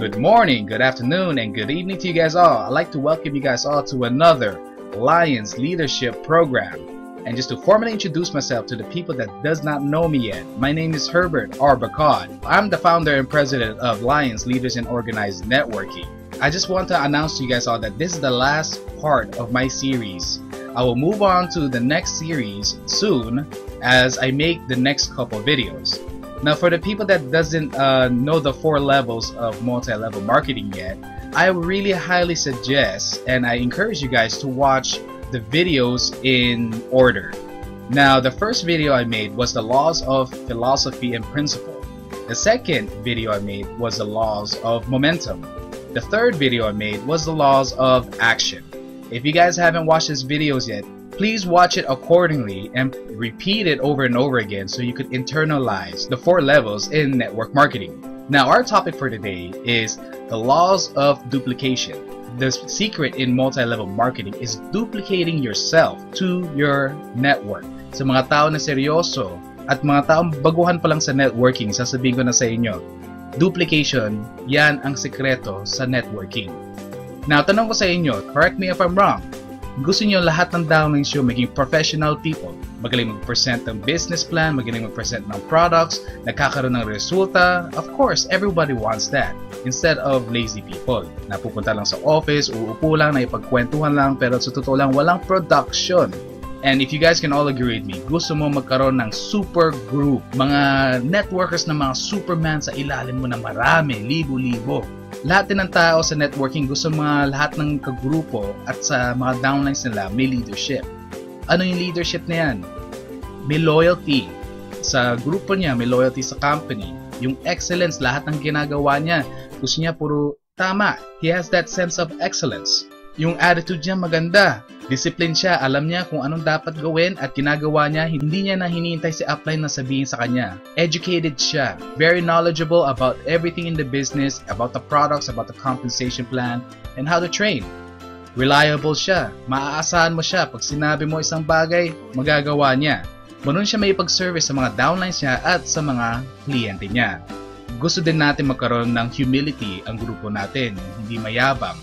Good morning, good afternoon, and good evening to you guys all. I'd like to welcome you guys all to another Lions Leadership Program. And just to formally introduce myself to the people that does not know me yet, my name is Herbert Arbacad. I'm the founder and president of Lions Leaders and Organized Networking. I just want to announce to you guys all that this is the last part of my series. I will move on to the next series soon as I make the next couple videos. Now, for the people that doesn't know the 4 levels of multi-level marketing yet, I really highly suggest and I encourage you guys to watch the videos in order. Now, the first video I made was the laws of philosophy and principle. The second video I made was the laws of momentum. The third video I made was the laws of action. If you guys haven't watched these videos yet, please watch it accordingly and repeat it over and over again so you could internalize the 4 levels in network marketing. Now, our topic for today is the laws of duplication. The secret in multi-level marketing is duplicating yourself to your network. Sa mga tao na seryoso at mga taong baguhan pa lang sa networking, sasabihin ko na sa inyo, duplication, yan ang sekreto sa networking. Now, tanong ko sa inyo, correct me if I'm wrong, gusto niyo lahat ng downlines nyo maging professional people, magaling mag-present ng business plan, magaling mag-present ng products, nagkakaroon ng resulta. Of course, everybody wants that. Instead of lazy people, na pupunta lang sa office, uupo lang, na ipagkwentuhan lang, pero sa totoo lang, walang production. And if you guys can all agree with me, gusto mo magkaroon ng super group, mga networkers na mga superman sa ilalim mo na marami, libo-libo. Lahat din ng tao sa networking gusto mga lahat ng kagrupo at sa mga downlines nila may leadership. Ano yung leadership na yan? May loyalty sa grupo niya, may loyalty sa company. Yung excellence, lahat ng ginagawa niya, gusto niya puro tama. He has that sense of excellence. Yung attitude niya maganda. Discipline siya, alam niya kung anong dapat gawin at ginagawa niya, hindi niya na hinihintay si upline na sabihin sa kanya. Educated siya, very knowledgeable about everything in the business, about the products, about the compensation plan, and how to train. Reliable siya, maaasahan mo siya, pag sinabi mo isang bagay, magagawa niya. Marunong siya may pag-service sa mga downlines niya at sa mga kliyente niya. Gusto din natin magkaroon ng humility ang grupo natin, hindi mayabang.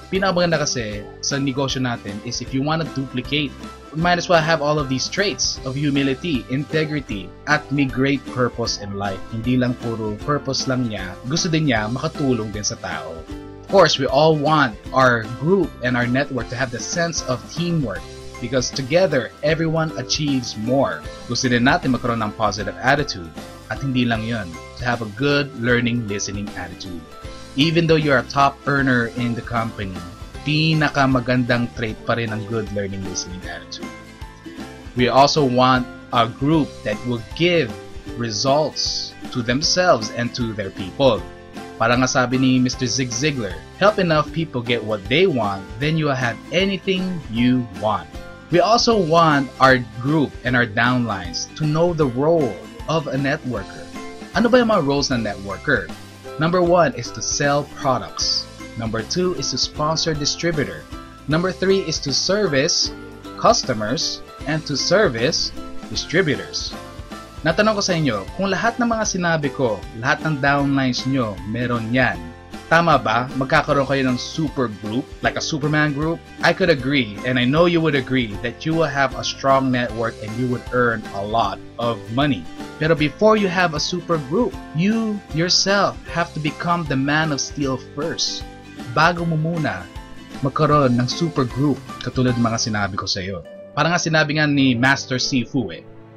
Pinakamaganda kasi sa negosyo natin is if you want to duplicate, you might as well have all of these traits of humility, integrity, at may great purpose in life. Hindi lang puro purpose lang niya, gusto din niya makatulong din sa tao. Of course, we all want our group and our network to have the sense of teamwork because together, everyone achieves more. Gusto din natin magkaroon ng positive attitude at hindi lang yun, to have a good learning, listening attitude. Even though you're a top earner in the company, pinakamagandang trait pa rin ang good learning listening attitude. We also want a group that will give results to themselves and to their people. Parang nga sabi ni Mr. Zig Ziglar, help enough people get what they want, then you will have anything you want. We also want our group and our downlines to know the role of a networker. Ano ba yung mga roles ng networker? Number 1 is to sell products. Number 2 is to sponsor distributor. Number 3 is to service customers and to service distributors. Natanong ko sa inyo, kung lahat ng mga sinabi ko, lahat ng downlines nyo, meron yan. Tama ba? Magkakaroon kayo ng super group, like a Superman group? I could agree, and I know you would agree, that you will have a strong network and you would earn a lot of money. Pero before you have a super group, you yourself have to become the man of steel first. Bago mo muna magkaroon ng super group katulad ng mga sinabi ko sa iyo. Parang nga sinabi nga ni Master Sifu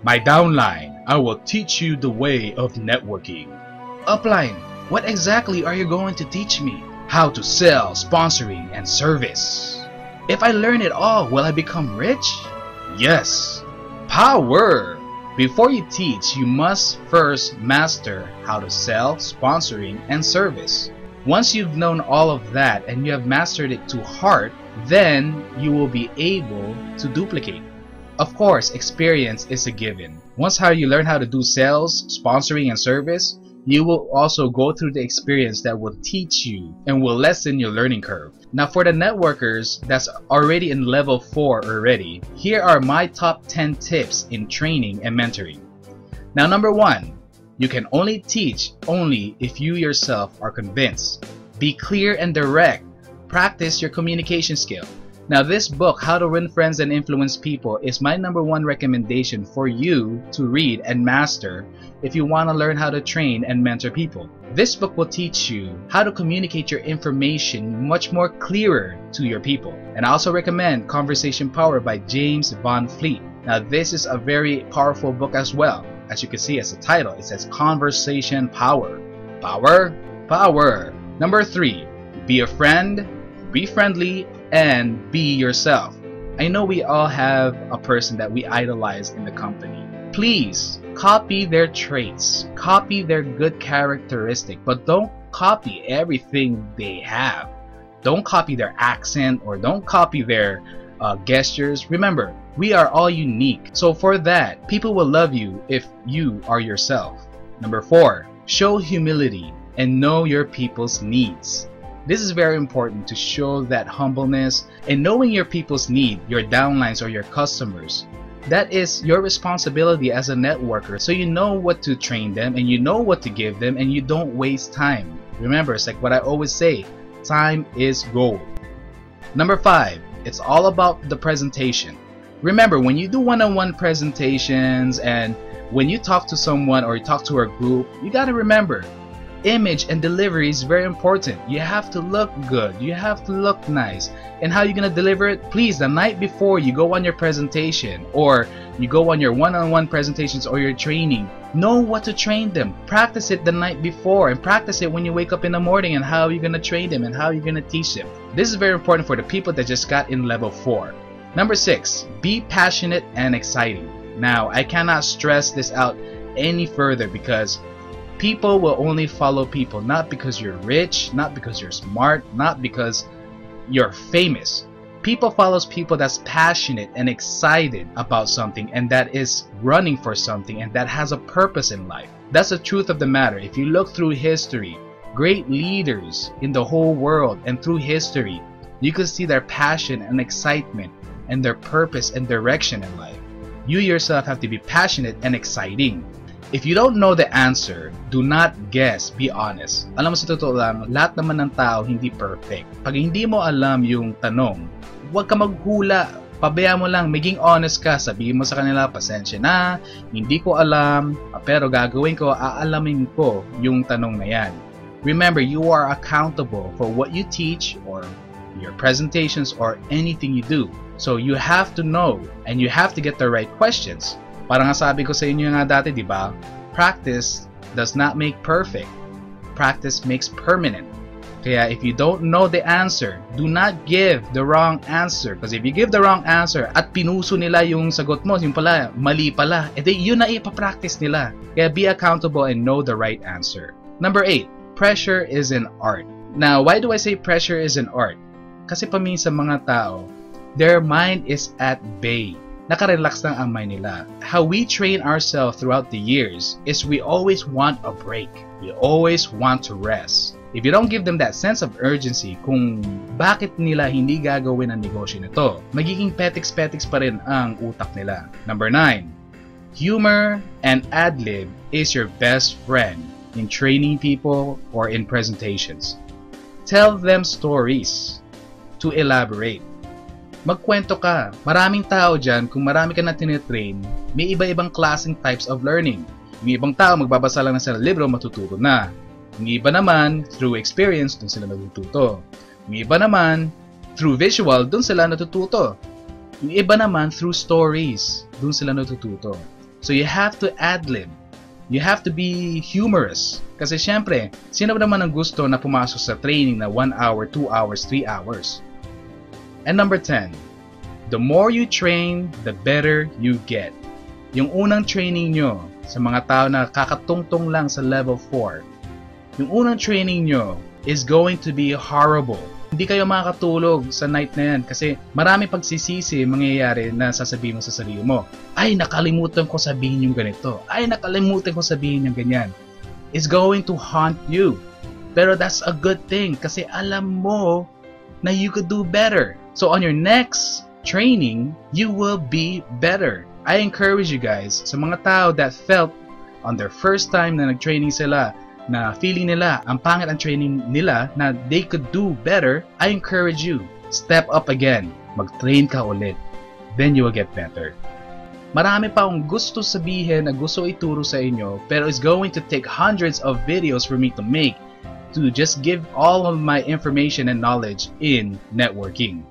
my downline, I will teach you the way of networking. Upline, what exactly are you going to teach me? How to sell, sponsoring, and service. If I learn it all, will I become rich? Yes. Power! Before you teach, you must first master how to sell, sponsoring, and service. Once you've known all of that and you have mastered it to heart, then you will be able to duplicate. Of course, experience is a given. Once you learn how to do sales, sponsoring, and service, you will also go through the experience that will teach you and will lessen your learning curve. Now, for the networkers that's already in level 4 already, here are my top 10 tips in training and mentoring. Now, number 1, you can only teach if you yourself are convinced. Be clear and direct. Practice your communication skill. Now this book, How to Win Friends and Influence People, is my #1 recommendation for you to read and master if you want to learn how to train and mentor people. This book will teach you how to communicate your information much more clearer to your people. And I also recommend Conversation Power by James Van Fleet. Now this is a very powerful book as well. As you can see as the title, it says Conversation Power. Power? Power. Number 3, be a friend, be friendly, and be yourself. I know we all have a person that we idolize in the company. Please copy their traits, copy their good characteristic, but don't copy everything they have. Don't copy their accent or don't copy their gestures. Remember, we are all unique. So for that, people will love you if you are yourself. Number 4, show humility and know your people's needs. This is very important to show that humbleness and knowing your people's need, your downlines or your customers. That is your responsibility as a networker, so you know what to train them and you know what to give them and you don't waste time. Remember, it's like what I always say, time is gold. Number 5, it's all about the presentation. Remember, when you do one-on-one presentations and when you talk to someone or you talk to a group, you gotta remember, image and delivery is very important. You have to look good, you have to look nice. And how you gonna deliver it? Please, the night before you go on your presentation or you go on your one-on-one presentations or your training, know what to train them. Practice it the night before and practice it when you wake up in the morning and how you're gonna train them and how you're gonna teach them. This is very important for the people that just got in level 4. Number 6, be passionate and exciting. Now, I cannot stress this out any further because people will only follow people not because you're rich, not because you're smart, not because you're famous. People follows people that's passionate and excited about something and that is running for something and that has a purpose in life. That's the truth of the matter. If you look through history, great leaders in the whole world and through history, you can see their passion and excitement and their purpose and direction in life. You yourself have to be passionate and exciting. If you don't know the answer, do not guess, be honest. Alam mo, sa totoo lang, lahat naman ng tao hindi perfect. Pag hindi mo alam yung tanong, huwag ka maghula. Pabayaan mo lang, maging honest ka. Sabihin mo sa kanila, pasensya na, hindi ko alam, pero gagawin ko, aalamin ko yung tanong na yan. Remember, you are accountable for what you teach or your presentations or anything you do. So you have to know and you have to get the right questions. Parang nga sabi ko sa inyo nga dati, di ba? Practice does not make perfect. Practice makes permanent. Kaya if you don't know the answer, do not give the wrong answer. Because if you give the wrong answer at pinuso nila yung sagot mo, yung pala, mali pala, edi yun na ipapractice nila. Kaya be accountable and know the right answer. Number 8, pressure is an art. Now, why do I say pressure is an art? Kasi paminsan mga tao, their mind is at bay. Nakarelax lang ang mind nila. How we train ourselves throughout the years is we always want a break. We always want to rest. If you don't give them that sense of urgency kung bakit nila hindi gagawin ang negosyo nito, magiging petiks-petiks pa rin ang utak nila. Number 9, humor and ad-lib is your best friend in training people or in presentations. Tell them stories to elaborate. Magkwento ka. Maraming tao dyan, kung marami ka na tinitrain, may iba-ibang klaseng types of learning. Yung ibang tao, magbabasa lang ng libro, matututo na. Yung iba naman, through experience, dun sila natututo. Yung iba naman, through visual, dun sila natututo. Yung iba naman, through stories, dun sila natututo. So you have to ad-lib. You have to be humorous. Kasi syempre, sino naman ang gusto na pumasok sa training na 1 hour, 2 hours, 3 hours? And number 10, the more you train, the better you get. Yung unang training nyo sa mga tao na kakatungtong lang sa level 4, yung unang training nyo is going to be horrible. Hindi kayo makakatulog sa night na yan kasi marami pagsisisi mangyayari na sasabihin mo sa sarili mo. Ay, nakalimutan ko sabihin yung ganito. Ay, nakalimutan ko sabihin yung ganyan. It's going to haunt you. Pero that's a good thing kasi alam mo na you could do better. So on your next training, you will be better. I encourage you guys, sa mga tao that felt on their first time na nag-training sila, na feeling nila ang pangit ang training nila na they could do better, I encourage you, step up again, mag-train ka ulit, then you will get better. Marami pa akong gusto sabihin na gusto ituro sa inyo, pero it's going to take hundreds of videos for me to make to just give all of my information and knowledge in networking.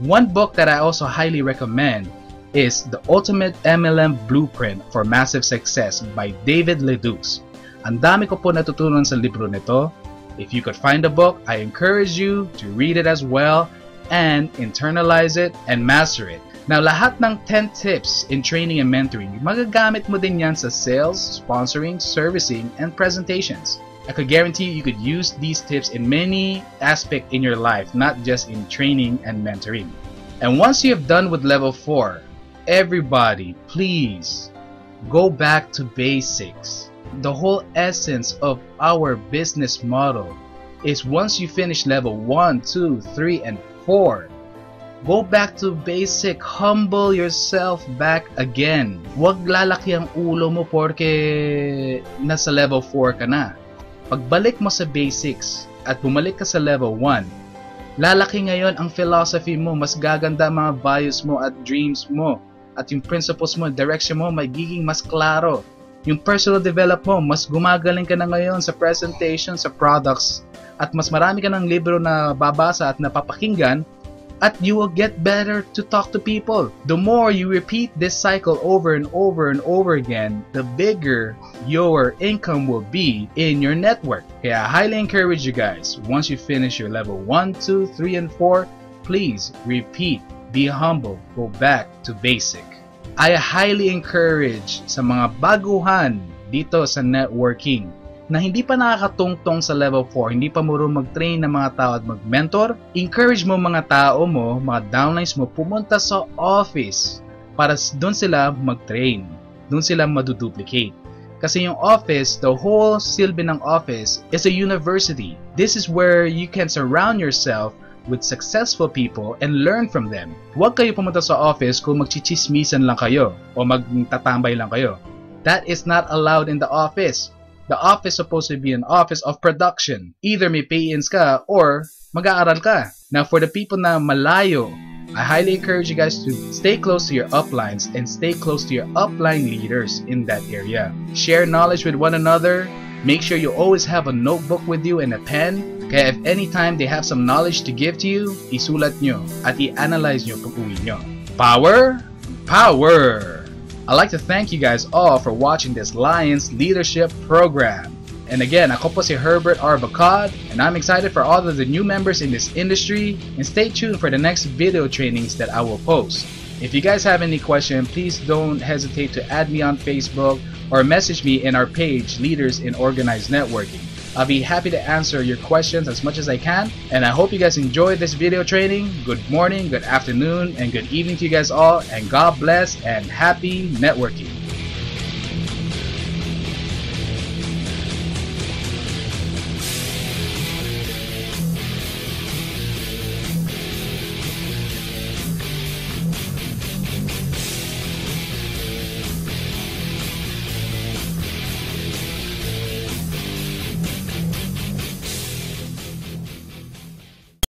One book that I also highly recommend is The Ultimate MLM Blueprint for Massive Success by David Leduc. Ang dami ko po natutunan sa libro nito. If you could find the book, I encourage you to read it as well and internalize it and master it. Now, lahat ng 10 tips in training and mentoring, magagamit mo din yan sa sales, sponsoring, servicing, and presentations. I could guarantee you could use these tips in many aspects in your life, not just in training and mentoring. And once you have done with level 4, everybody, please go back to basics. The whole essence of our business model is once you finish level 1, 2, 3, and 4, go back to basic. Humble yourself back again. Huwag lalaki ang ulo mo porque nasa level 4 ka na. Pagbalik mo sa basics at bumalik ka sa level 1, lalaki ngayon ang philosophy mo, mas gaganda ang mga values mo at dreams mo, at yung principles mo, direction mo, magiging mas klaro. Yung personal development mo, mas gumagaling ka na ngayon sa presentation, sa products, at mas marami ka ng libro na babasa at napapakinggan, at you will get better to talk to people. The more you repeat this cycle over and over and over again, the bigger your income will be in your network. Okay, I highly encourage you guys, once you finish your level 1, 2, 3, and 4, please repeat, be humble, go back to basic. I highly encourage sa mga baguhan dito sa networking na hindi pa nakakatungtong sa level 4, hindi pa marunong mag-train ng mga tao at mag-mentor, encourage mo mga tao mo, mga downlines mo, pumunta sa office para doon sila mag-train, doon sila maduduplicate. Kasi yung office, the whole silbi ng office is a university. This is where you can surround yourself with successful people and learn from them. Huwag kayo pumunta sa office kung magchichismisan lang kayo o magtatambay lang kayo. That is not allowed in the office. The office is supposed to be an office of production. Either may pay-ins ka or mag-aaral ka. Now, for the people na malayo, I highly encourage you guys to stay close to your uplines and stay close to your upline leaders in that area. Share knowledge with one another. Make sure you always have a notebook with you and a pen. Kaya if anytime they have some knowledge to give to you, isulat nyo at i-analyze nyo pag-uwi nyo. Power! Power! I'd like to thank you guys all for watching this Lions Leadership Program. And again, ako po si Herbert R. Bacad, and I'm excited for all of the new members in this industry, and stay tuned for the next video trainings that I will post. If you guys have any question, please don't hesitate to add me on Facebook or message me in our page, Leaders in Organized Networking. I'll be happy to answer your questions as much as I can, and I hope you guys enjoyed this video training. Good morning, good afternoon, and good evening to you guys all, and God bless and happy networking.